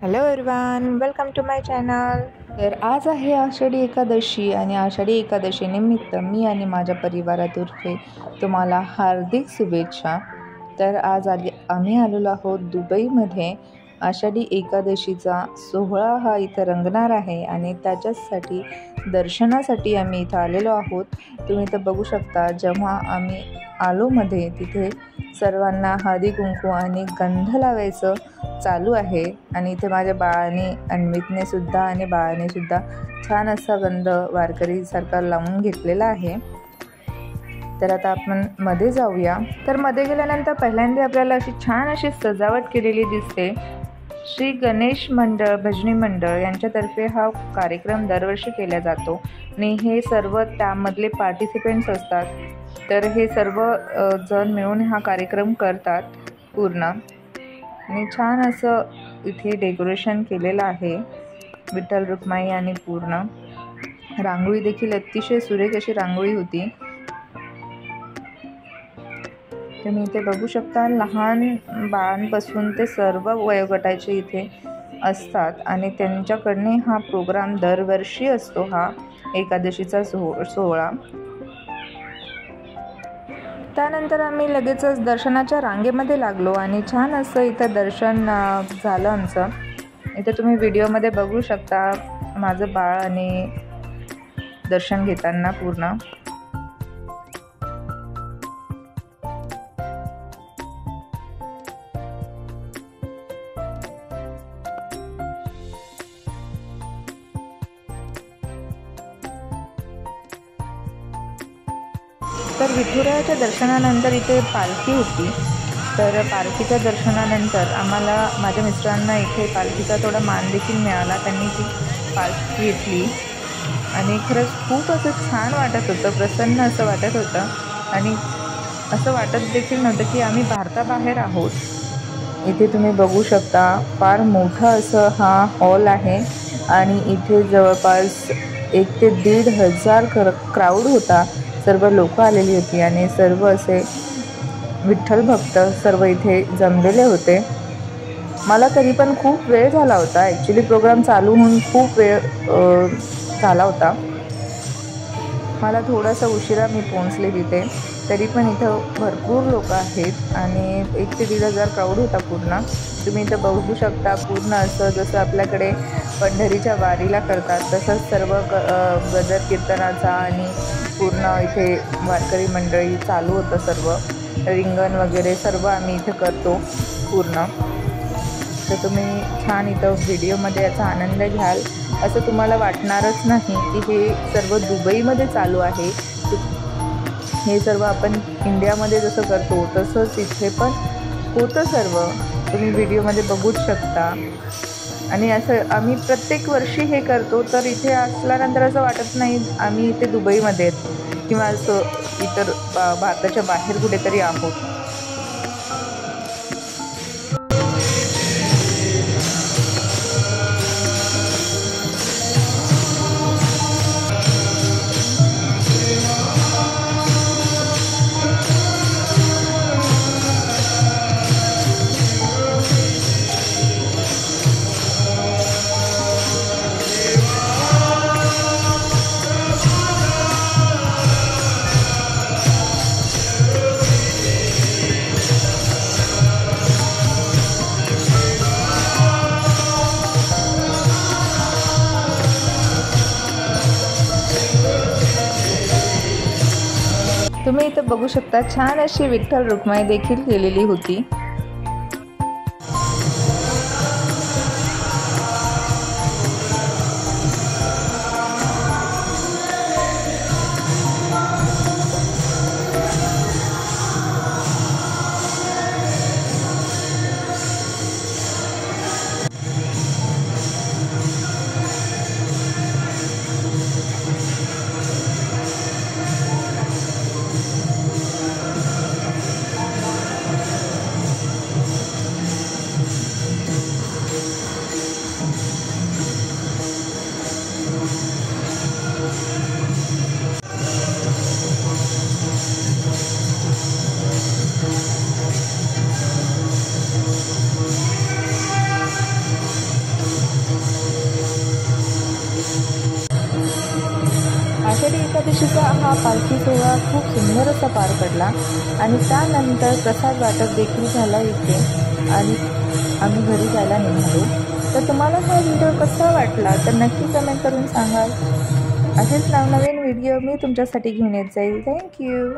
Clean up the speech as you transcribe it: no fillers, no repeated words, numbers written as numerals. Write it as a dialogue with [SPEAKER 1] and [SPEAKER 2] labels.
[SPEAKER 1] Hello everyone, welcome to my channel. तर आज आहे आषाढी एकादशी आणि आषाढी एकादशी निमित्त मी आणि माझ्या परिवारातर्फे तुम्हाला हार्दिक शुभेच्छा। तर आज आम्ही आलेलो आहोत दुबईमध्ये। आषाढी एकादशीचा सोहळा हा इथं रंगणार आहे आणि त्याच्यासाठी दर्शनासाठी आम्ही इथं आलेलो आहोत। तुम्ही इथं बघू शकता, जेव्हा आम्ही आलो मध्ये तिथे सर्वांना हळदी कुंकू आणि गंध लावायचं चालू आहे आणि इथे माझ्या बाळाने अन्वितने सुद्धा आणि बाळाने सुद्धा छान असा गंध वारकरीसारखा लावून घेतलेला आहे। तर आता आपण मध्ये जाऊया। तर मध्ये गेल्यानंतर पहिल्यांदा आपल्याला अशी छान अशी सजावट केलेली दिसते। श्री गणेश मंडळ भजनी मंडळ यांच्यातर्फे हा कार्यक्रम दरवर्षी केला जातो आणि हे सर्व त्यामधले पार्टिसिपेंट्स असतात। तर हे सर्व जण मिळून हा कार्यक्रम करतात पूर्ण आणि छान असं इथे डेकोरेशन केलेलं आहे। विठ्ठल रुक्माई आणि पूर्ण रांगोळी देखील अतिशय सुरेख अशी रांगोळी होती। तुम्ही इथे बघू शकता, लहान बाळांपासून ते सर्व वयोगटाचे इथे असतात आणि त्यांच्याकडने हा प्रोग्राम दरवर्षी असतो, हा एकादशीचा सोहळा। त्यानंतर आम्ही लगेचच दर्शनाच्या रांगेमध्ये लागलो आणि छान असं इथं दर्शन झालं आमचं। इथे तुम्ही व्हिडिओमध्ये बघू शकता माझं बाळ आणि दर्शन घेताना पूर्ण। तर विठुरायाच्या दर्शनानंतर इथे पालखी होती। तर पालखीच्या दर्शनानंतर आम्हाला माझ्या मिस्टरांना इथे पालखीचा थोडा मान देखील मिळाला। त्यांनी ती पालखी घेतली आणि खरंच खूप असं छान वाटत होतं, प्रसन्न असं वाटत होतं आणि असं वाटत देखील नव्हतं की आम्ही भारताबाहेर आहोत। इथे तुम्ही बघू शकता, फार मोठा असं हा हॉल आहे आणि इथे जवळपास 1 ते 1,500 क्राऊड होता। सर्व लोक आलेली होती आणि सर्व असे विठ्ठल भक्त सर्व इथे जमलेले होते। मला तरी पण खूप वेळ झाला होता, ॲक्च्युली प्रोग्राम चालू होऊन खूप वेळ झाला होता। मला थोडासा उशिरा मी पोहोचले तिथे, तरी पण इथं भरपूर लोक आहेत आणि 1 ते 1,500 क्राऊड होता पूर्ण। तुम्ही इथं बघू शकता, पूर्ण असं जसं आपल्याकडे पंढरीच्या वारीला करतात तसंच सर्व गजर कीर्तनाचा आणि पूर्ण इथे वारकरी मंडळी चालू होतं, सर्व रिंगण वगैरे सर्व आम्ही इथे करतो पूर्ण। तर तुम्ही छान इथं व्हिडिओमध्ये याचा आनंद घ्याल, असं तुम्हाला वाटणारच नाही की हे सर्व दुबईमध्ये चालू आहे। हे सर्व आपण इंडियामध्ये जसं करतो तसंच इथे पण होतं सर्व, तुम्ही व्हिडिओमध्ये बघूच शकता। आणि असं आम्ही प्रत्येक वर्षी हे करतो, तर इथे असल्यानंतर असं वाटत नाही आम्ही इथे दुबईमध्ये आहेत किंवा असं इतर भारताच्या बाहेर कुठेतरी आहोत। तुम्ही इथं बघू शकता, छान अशी विठ्ठल रुक्माई देखील केलेली होती। आषाढी एकादशीचा हा पालखी सोहळा खूप सुंदर असा पार पडला आणि त्यानंतर प्रसाद वाटप देखील झाला इथे आणि आम्ही घरी जायला निघालो। तर तुम्हाला हा व्हिडिओ कसा वाटला तर नक्की कमेंट करून सांगाल। असेच नवनवीन व्हिडिओ मी तुमच्यासाठी घेऊन येत जाईल। थँक्यू।